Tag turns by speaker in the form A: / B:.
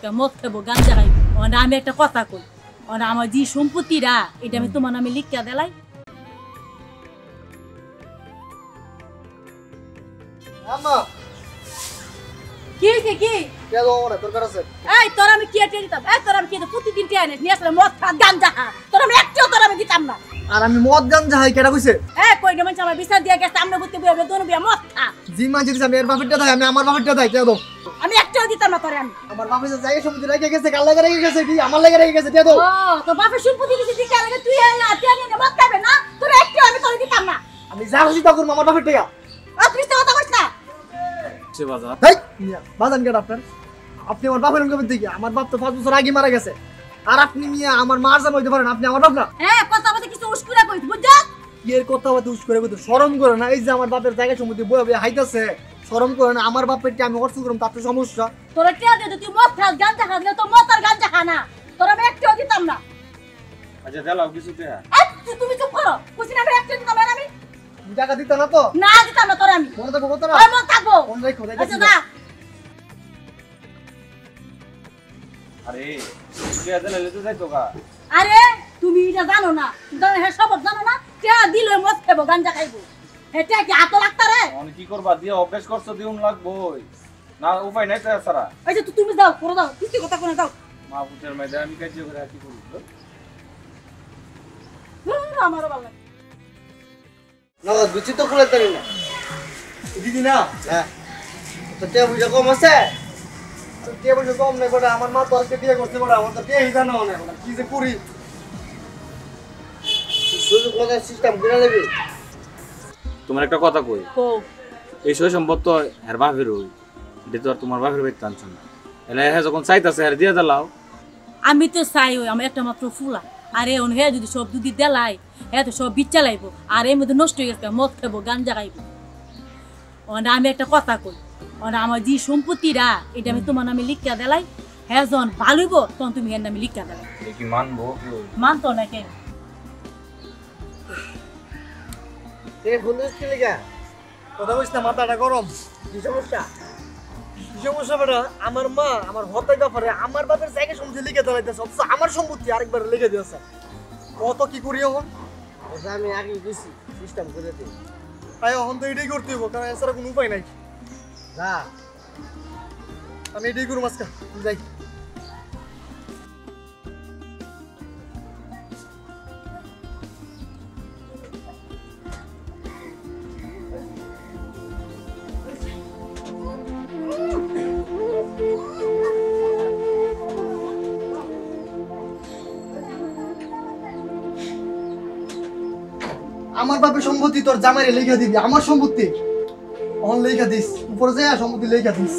A: আজকে মদ খাবো গাঞ্জা খাইবো মানে আমি একটা কথা কই মানে আমার যে সম্পত্তিরা এটা আমি তোমার নামে লিখিয়া দিলাই
B: আম্মা
A: কি হইছে কি
B: কেন ওরে তোর কাছে
A: এই তোর আমি কি টেনে দিতাম এই তোর আমি কি প্রতিদিন টেনে নিয়ে আসলে মদ খা গাঞ্জা খা তোর আমি একটাও তোর আমি দিতাম না
B: আর আমি মদ গাঞ্জা হাই কেডা কইছে
A: কই না মানে আমার বিচার দিয়া গেছে আমরা করতে বইবে দোনো বিয়া মদ খা
B: জি মা যদি আমি এর বাপেরটা দেই আমি আমার বাপেরটা দেই কেন
A: আমি একটাও দিতাম না তোরে আমি
B: আমার বাপের যে জায়গা সম্পত্তি রেখে গেছে কাল লাগা রেখে গেছে কি আমার লাগা রেখে গেছে দিয়ে দাও
A: তো বাপের সম্পত্তি দিছিস কি লাগে তুই না তুই নিয়ে মদ খাবে না তোর একটাও আমি তোরে দিতাম না
B: আমি যা খুশি তা করব আমার বাপের টাকা
A: তুই তো কথা কইছ না
B: সে বাজার হেই বাজান কেডা আপনার আপনি আমার বাপের নামে দিকে আমার বাপ তো 5 বছর আগে মারা গেছে আর আপনি মিয়া আমার মার জান হইতে পারেন আপনি আমার বাপ না
A: কথা বলতে কিছু উস্কুরা কইছ বুঝছ
B: এর কথা বলতে উস করে কইতো শরম করে না এই যে আমার বাপের জায়গা সম্পত্তি বয়ে বয়ে হাইতাছে শরম করে না আমার বাপেরটা আমি অর্থ করব তাতে সমস্যা
A: তোরা টিয়া দে তুই মদ খাস গাঞ্জা খাস তো মদ আর গাঞ্জা খা না তোরা আমি একটাও দিতাম না
C: আচ্ছা দেলাও কিছু দেয়া
A: তুমি চুপ করো কইছি না আমি একটাও দিতাম না আমি
B: টাকা দিতে না তো
A: না দিতাম না তোরে আমি
B: মনে থাকো কত না
A: ওই মদ থাকবো
B: কোন রাখো
A: আচ্ছা যা
C: আরে দেয়া দেলে তো যাইতো গা
A: আরে তুমি এটা জানো না জানো হে সব জানো না টিয়া দিল মদ খাবো গাঞ্জা খাইবো এটা কি হাত লাগতা রে
C: মানে কি করবা দিয়া অভ্যাস করছো দিউন লাগবই না উপায় নাই তো সারা
A: আচ্ছা তুমি দাও করে দাও কিছু কথা কোনে দাও
C: মা পুতের মধ্যে আমি কাজ করে কি করব
A: আমারও ভালো লাগে
B: না দুচি তো খুলে তারি না দিদি না হ্যাঁ তো তে বুঝা কম আছে তো তে বুঝা কম নাই বড় আমার মা তো আজকে বিয়ে করতে বড় আমার তো তে হিজা না না কি যে করি সুযোগ লাগা সিস্টেম করে নেবে
C: তোমার একটা কথা কই
A: কো
C: এই সই সম্পদ তো এর বাপের হই এটা তো আর তোমার বাপের বাড়িতে টানছ না এলে হ্যাঁ যখন চাইতাছে আর দিয়ে দিলাও
A: আমি তো চাই ওই আমার একটা মাত্র ফুলা আরে ওন হে যদি সব দুধি দেলাই হে তো সব বিচ্চা লাইব আর এর মধ্যে নষ্ট হয়ে গেছে মদ খাবো গাঞ্জা খাইব ওনা আমি একটা কথা কই ওনা আমার যে সম্পত্তিরা এটা আমি তোমার নামে লিখিয়া দিলাই হে যখন ভালোইব তখন তুমি এর নামে লিখিয়া দিলাই
C: কি মানবো
A: মানতো না কেন
B: তে বন্ধু কি লাগা কথা কইছ না মাথাটা গরম কি সমস্যা কি সমস্যা বড় আমার মা আমার হতাই ব্যাপারে আমার বাপের জায়গা সম্পত্তি লিখে দাঁড়াইতেছে অথচ আমার সম্পত্তি আরেকবার লিখে দিয়েছে কত কি করি এখন আমি আগে দিছি সিস্টেম করে দিই তাই এখন তো এটাই করতে হইব কারণ এছাড়া কোনো উপায় নাই না আমি এটাই করবো আজকে যাই আমার বাপের সম্পত্তি তোর জামাইরে লেখা দিবি আমার সম্পত্তি অন লেখা দিস উপরে যায় সম্পত্তি লেখা দিস